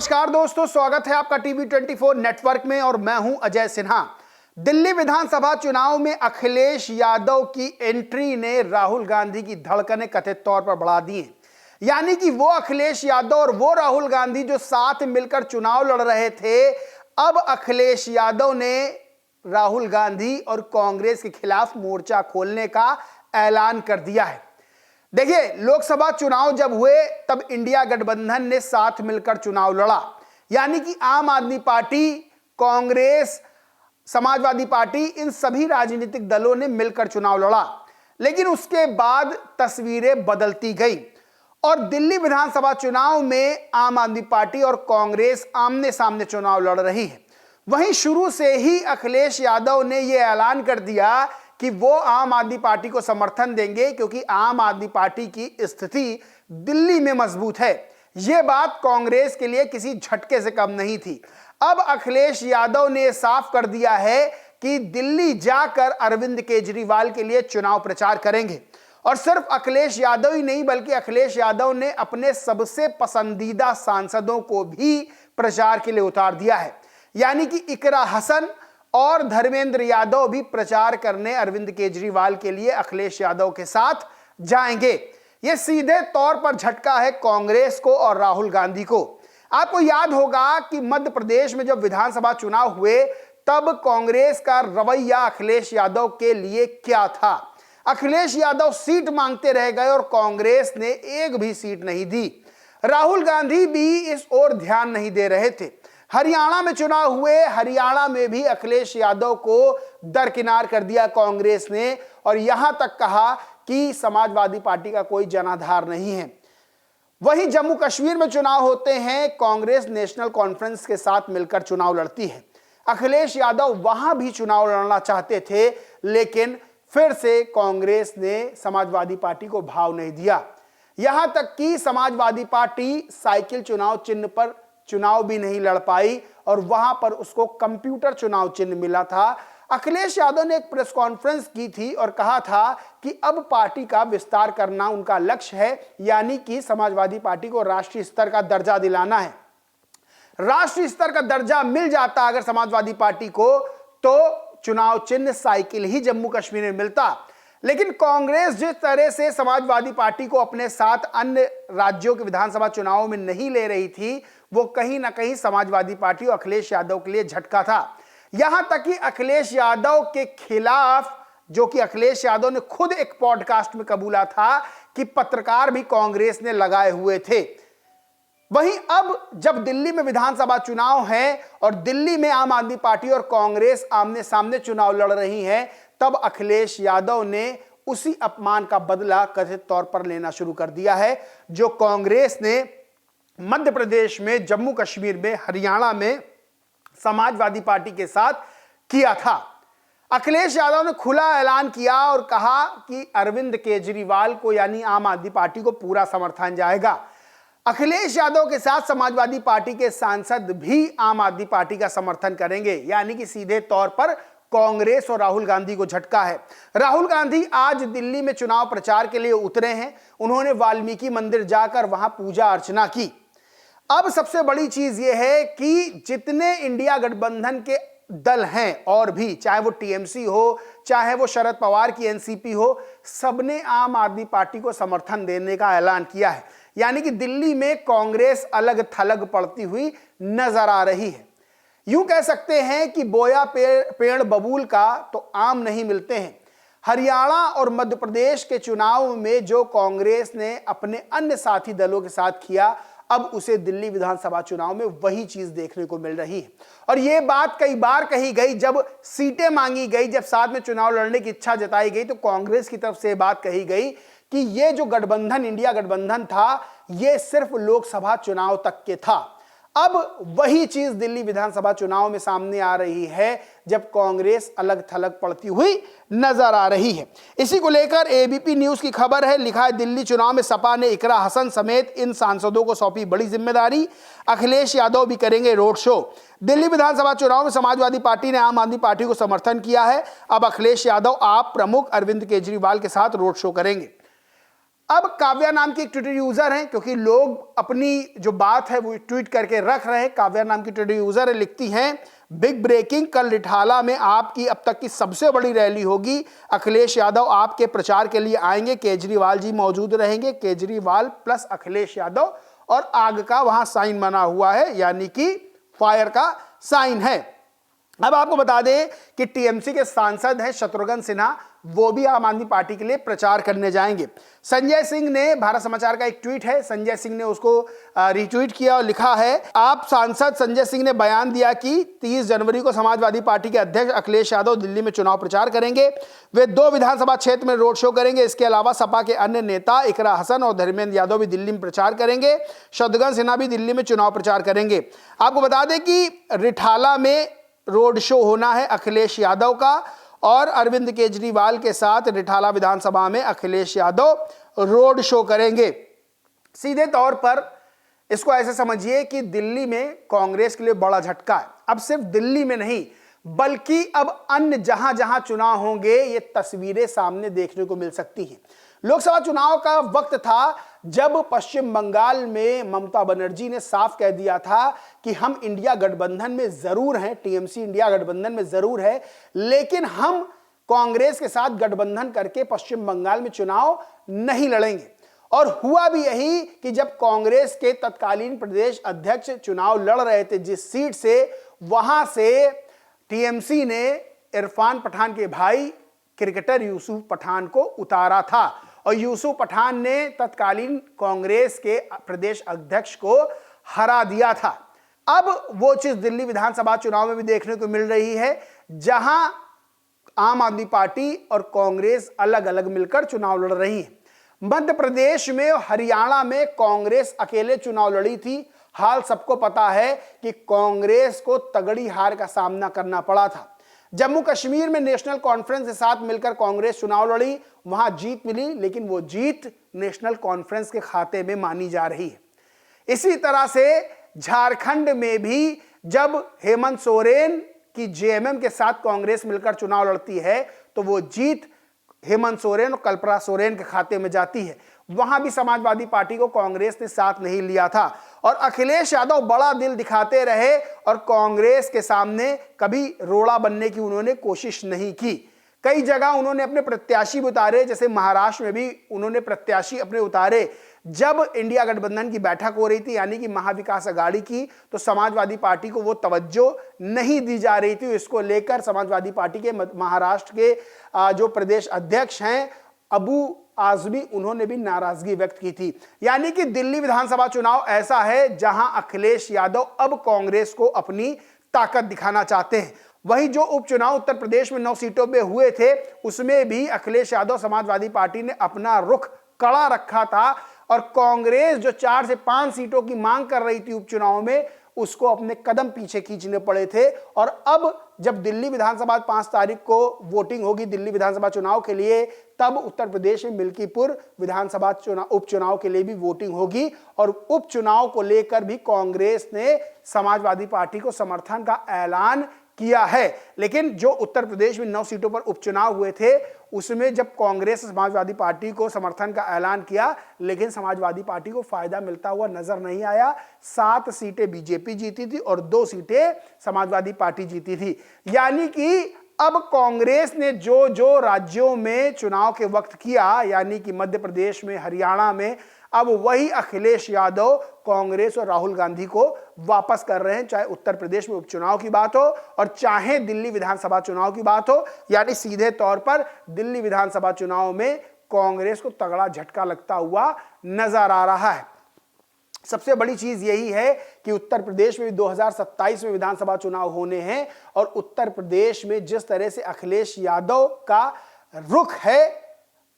नमस्कार दोस्तों, स्वागत है आपका टीवी 24 नेटवर्क में और मैं हूं अजय सिन्हा। दिल्ली विधानसभा चुनाव में अखिलेश यादव की एंट्री ने राहुल गांधी की धड़कनें कथित तौर पर बढ़ा दी हैं। यानी कि वो अखिलेश यादव और वो राहुल गांधी जो साथ मिलकर चुनाव लड़ रहे थे, अब अखिलेश यादव ने राहुल गांधी और कांग्रेस के खिलाफ मोर्चा खोलने का ऐलान कर दिया है। देखिए, लोकसभा चुनाव जब हुए तब इंडिया गठबंधन ने साथ मिलकर चुनाव लड़ा। यानी कि आम आदमी पार्टी, कांग्रेस, समाजवादी पार्टी, इन सभी राजनीतिक दलों ने मिलकर चुनाव लड़ा। लेकिन उसके बाद तस्वीरें बदलती गई और दिल्ली विधानसभा चुनाव में आम आदमी पार्टी और कांग्रेस आमने सामने चुनाव लड़ रही है। वहीं शुरू से ही अखिलेश यादव ने यह ऐलान कर दिया कि वो आम आदमी पार्टी को समर्थन देंगे, क्योंकि आम आदमी पार्टी की स्थिति दिल्ली में मजबूत है। यह बात कांग्रेस के लिए किसी झटके से कम नहीं थी। अब अखिलेश यादव ने साफ कर दिया है कि दिल्ली जाकर अरविंद केजरीवाल के लिए चुनाव प्रचार करेंगे। और सिर्फ अखिलेश यादव ही नहीं, बल्कि अखिलेश यादव ने अपने सबसे पसंदीदा सांसदों को भी प्रचार के लिए उतार दिया है। यानी कि इकरा हसन और धर्मेंद्र यादव भी प्रचार करने अरविंद केजरीवाल के लिए अखिलेश यादव के साथ जाएंगे। यह सीधे तौर पर झटका है कांग्रेस को और राहुल गांधी को। आपको याद होगा कि मध्य प्रदेश में जब विधानसभा चुनाव हुए तब कांग्रेस का रवैया अखिलेश यादव के लिए क्या था। अखिलेश यादव सीट मांगते रह गए और कांग्रेस ने एक भी सीट नहीं दी। राहुल गांधी भी इस ओर ध्यान नहीं दे रहे थे। हरियाणा में चुनाव हुए, हरियाणा में भी अखिलेश यादव को दरकिनार कर दिया कांग्रेस ने और यहां तक कहा कि समाजवादी पार्टी का कोई जनाधार नहीं है। वहीं जम्मू कश्मीर में चुनाव होते हैं, कांग्रेस नेशनल कॉन्फ्रेंस के साथ मिलकर चुनाव लड़ती है। अखिलेश यादव वहां भी चुनाव लड़ना चाहते थे, लेकिन फिर से कांग्रेस ने समाजवादी पार्टी को भाव नहीं दिया। यहां तक कि समाजवादी पार्टी साइकिल चुनाव चिन्ह पर चुनाव भी नहीं लड़ पाई और वहां पर उसको कंप्यूटर चुनाव चिन्ह मिला था। अखिलेश यादव ने एक प्रेस कॉन्फ्रेंस की थी और कहा था कि अब पार्टी का विस्तार करना उनका लक्ष्य है, यानी कि समाजवादी पार्टी को राष्ट्रीय स्तर का दर्जा दिलाना है। राष्ट्रीय स्तर का दर्जा मिल जाता अगर समाजवादी पार्टी को, तो चुनाव चिन्ह साइकिल ही जम्मू कश्मीर में मिलता। लेकिन कांग्रेस जिस तरह से समाजवादी पार्टी को अपने साथ अन्य राज्यों के विधानसभा चुनावों में नहीं ले रही थी, वो कहीं ना कहीं समाजवादी पार्टी और अखिलेश यादव के लिए झटका था। यहां तक कि अखिलेश यादव के खिलाफ, जो कि अखिलेश यादव ने खुद एक पॉडकास्ट में कबूला था कि पत्रकार भी कांग्रेस ने लगाए हुए थे। वहीं अब जब दिल्ली में विधानसभा चुनाव है और दिल्ली में आम आदमी पार्टी और कांग्रेस आमने सामने चुनाव लड़ रही हैं, तब अखिलेश यादव ने उसी अपमान का बदला कथित तौर पर लेना शुरू कर दिया है, जो कांग्रेस ने मध्य प्रदेश में, जम्मू कश्मीर में, हरियाणा में समाजवादी पार्टी के साथ किया था। अखिलेश यादव ने खुला ऐलान किया और कहा कि अरविंद केजरीवाल को, यानी आम आदमी पार्टी को, पूरा समर्थन जाएगा। अखिलेश यादव के साथ समाजवादी पार्टी के सांसद भी आम आदमी पार्टी का समर्थन करेंगे। यानी कि सीधे तौर पर कांग्रेस और राहुल गांधी को झटका है। राहुल गांधी आज दिल्ली में चुनाव प्रचार के लिए उतरे हैं। उन्होंने वाल्मीकि मंदिर जाकर वहां पूजा अर्चना की। अब सबसे बड़ी चीज यह है कि जितने इंडिया गठबंधन के दल हैं, और भी, चाहे वो टीएमसी हो, चाहे वो शरद पवार की एनसीपी हो, सबने आम आदमी पार्टी को समर्थन देने का ऐलान किया है। यानी कि दिल्ली में कांग्रेस अलग थलग पड़ती हुई नजर आ रही है। यूं कह सकते हैं कि बोया पेड़ बबूल का तो आम नहीं मिलते हैं। हरियाणा और मध्य प्रदेश के चुनाव में जो कांग्रेस ने अपने अन्य साथी दलों के साथ किया, अब उसे दिल्ली विधानसभा चुनाव में वही चीज देखने को मिल रही है। और यह बात कई बार कही गई, जब सीटें मांगी गई, जब साथ में चुनाव लड़ने की इच्छा जताई गई, तो कांग्रेस की तरफ से बात कही गई कि यह जो गठबंधन, इंडिया गठबंधन था, यह सिर्फ लोकसभा चुनाव तक के था। अब वही चीज दिल्ली विधानसभा चुनाव में सामने आ रही है, जब कांग्रेस अलग थलग पड़ती हुई नजर आ रही है। इसी को लेकर एबीपी न्यूज की खबर है, लिखा है दिल्ली चुनाव में सपा ने इकरा हसन समेत इन सांसदों को सौंपी बड़ी जिम्मेदारी, अखिलेश यादव भी करेंगे रोड शो। दिल्ली विधानसभा चुनाव में समाजवादी पार्टी ने आम आदमी पार्टी को समर्थन किया है। अब अखिलेश यादव आप प्रमुख अरविंद केजरीवाल के साथ रोड शो करेंगे। अब काव्या नाम की एक ट्विटर यूजर हैं, क्योंकि लोग अपनी जो बात है वो ट्वीट करके रख रहे हैं। काव्या नाम की ट्विटर यूजर है, लिखती हैं बिग ब्रेकिंग, कल रिठाला में आपकी अब तक की सबसे बड़ी रैली होगी। अखिलेश यादव आपके प्रचार के लिए आएंगे, केजरीवाल जी मौजूद रहेंगे। केजरीवाल प्लस अखिलेश यादव और आग का वहां साइन बना हुआ है, यानी कि फायर का साइन है। अब आपको बता दें कि टीएमसी के सांसद हैं शत्रुघ्न सिन्हा, वो भी आम आदमी पार्टी के लिए प्रचार करने जाएंगे। संजय सिंह ने, भारत समाचार का एक ट्वीट है, संजय सिंह ने उसको रिट्वीट किया और लिखा है, आप सांसद संजय सिंह ने बयान दिया कि 30 जनवरी को समाजवादी पार्टी के अध्यक्ष अखिलेश यादव दिल्ली में चुनाव प्रचार करेंगे। वे 2 विधानसभा क्षेत्र में रोड शो करेंगे। इसके अलावा सपा के अन्य नेता इकरा हसन और धर्मेंद्र यादव भी दिल्ली में प्रचार करेंगे। शत्रुघ्न सिन्हा भी दिल्ली में चुनाव प्रचार करेंगे। आपको बता दें कि रिठाला में रोड शो होना है अखिलेश यादव का, और अरविंद केजरीवाल के साथ रिठाला विधानसभा में अखिलेश यादव रोड शो करेंगे। सीधे तौर पर इसको ऐसे समझिए कि दिल्ली में कांग्रेस के लिए बड़ा झटका है। अब सिर्फ दिल्ली में नहीं, बल्कि अब अन्य जहां जहां चुनाव होंगे ये तस्वीरें सामने देखने को मिल सकती हैं। लोकसभा चुनाव का वक्त था जब पश्चिम बंगाल में ममता बनर्जी ने साफ कह दिया था कि हम इंडिया गठबंधन में जरूर हैं, टीएमसी इंडिया गठबंधन में जरूर है, लेकिन हम कांग्रेस के साथ गठबंधन करके पश्चिम बंगाल में चुनाव नहीं लड़ेंगे। और हुआ भी यही कि जब कांग्रेस के तत्कालीन प्रदेश अध्यक्ष चुनाव लड़ रहे थे जिस सीट से, वहां से टीएमसी ने इरफान पठान के भाई क्रिकेटर यूसुफ पठान को उतारा था, और यूसुफ पठान ने तत्कालीन कांग्रेस के प्रदेश अध्यक्ष को हरा दिया था। अब वो चीज दिल्ली विधानसभा चुनाव में भी देखने को मिल रही है, जहां आम आदमी पार्टी और कांग्रेस अलग अलग मिलकर चुनाव लड़ रही है। मध्य प्रदेश में और हरियाणा में कांग्रेस अकेले चुनाव लड़ी थी। हाल सबको पता है कि कांग्रेस को तगड़ी हार का सामना करना पड़ा था। जम्मू कश्मीर में नेशनल कॉन्फ्रेंस के साथ मिलकर कांग्रेस चुनाव लड़ी, वहां जीत मिली, लेकिन वो जीत नेशनल कॉन्फ्रेंस के खाते में मानी जा रही है। इसी तरह से झारखंड में भी जब हेमंत सोरेन की जेएमएम के साथ कांग्रेस मिलकर चुनाव लड़ती है तो वो जीत हेमंत सोरेन और कल्पना सोरेन के खाते में जाती है। वहां भी समाजवादी पार्टी को कांग्रेस ने साथ नहीं लिया था, और अखिलेश यादव बड़ा दिल दिखाते रहे और कांग्रेस के सामने कभी रोड़ा बनने की उन्होंने कोशिश नहीं की। कई जगह उन्होंने अपने प्रत्याशी भी उतारे, जैसे महाराष्ट्र में भी उन्होंने प्रत्याशी अपने उतारे। जब इंडिया गठबंधन की बैठक हो रही थी, यानी कि महाविकास अघाड़ी की, तो समाजवादी पार्टी को वो तवज्जो नहीं दी जा रही थी। इसको लेकर समाजवादी पार्टी के महाराष्ट्र के जो प्रदेश अध्यक्ष हैं अबू आजमी, उन्होंने भी नाराजगी व्यक्त की थी। यानी कि दिल्ली विधानसभा चुनाव ऐसा है जहां अखिलेश यादव अब कांग्रेस को अपनी ताकत दिखाना चाहते हैं। वहीं जो उपचुनाव उत्तर प्रदेश में 9 सीटों पे हुए थे, उसमें भी अखिलेश यादव समाजवादी पार्टी ने अपना रुख कड़ा रखा था, और कांग्रेस जो 4 से 5 सीटों की मांग कर रही थी उपचुनाव में, उसको अपने कदम पीछे खींचने पड़े थे। और अब जब दिल्ली विधानसभा 5 तारीख को वोटिंग होगी दिल्ली विधानसभा चुनाव के लिए, तब उत्तर प्रदेश में मिल्कीपुर विधानसभा उपचुनाव के लिए भी वोटिंग होगी, और उपचुनाव को लेकर भी कांग्रेस ने समाजवादी पार्टी को समर्थन का ऐलान किया है। लेकिन जो उत्तर प्रदेश में 9 सीटों पर उपचुनाव हुए थे, उसमें जब कांग्रेस समाजवादी पार्टी को समर्थन का ऐलान किया, लेकिन समाजवादी पार्टी को फायदा मिलता हुआ नजर नहीं आया। 7 सीटें बीजेपी जीती थी और 2 सीटें समाजवादी पार्टी जीती थी। यानी कि अब कांग्रेस ने जो जो राज्यों में चुनाव के वक्त किया, यानी कि मध्य प्रदेश में, हरियाणा में, अब वही अखिलेश यादव कांग्रेस और राहुल गांधी को वापस कर रहे हैं, चाहे उत्तर प्रदेश में उपचुनाव की बात हो और चाहे दिल्ली विधानसभा चुनाव की बात हो। यानी सीधे तौर पर दिल्ली विधानसभा चुनाव में कांग्रेस को तगड़ा झटका लगता हुआ नजर आ रहा है। सबसे बड़ी चीज यही है कि उत्तर प्रदेश में भी 2027 में विधानसभा चुनाव होने हैं, और उत्तर प्रदेश में जिस तरह से अखिलेश यादव का रुख है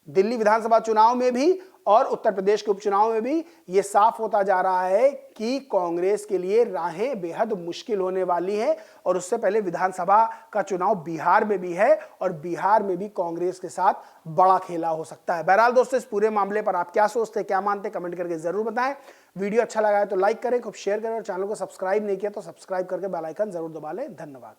दिल्ली विधानसभा चुनाव में भी और उत्तर प्रदेश के उपचुनाव में भी, ये साफ होता जा रहा है कि कांग्रेस के लिए राहें बेहद मुश्किल होने वाली हैं। और उससे पहले विधानसभा का चुनाव बिहार में भी है, और बिहार में भी कांग्रेस के साथ बड़ा खेला हो सकता है। बहरहाल दोस्तों, इस पूरे मामले पर आप क्या सोचते हैं, क्या मानते हैं, कमेंट करके जरूर बताएं। वीडियो अच्छा लगा है तो लाइक करें, खूब शेयर करें, और चैनल को सब्सक्राइब नहीं किया तो सब्सक्राइब करके बेल आइकन जरूर दबा लें। धन्यवाद।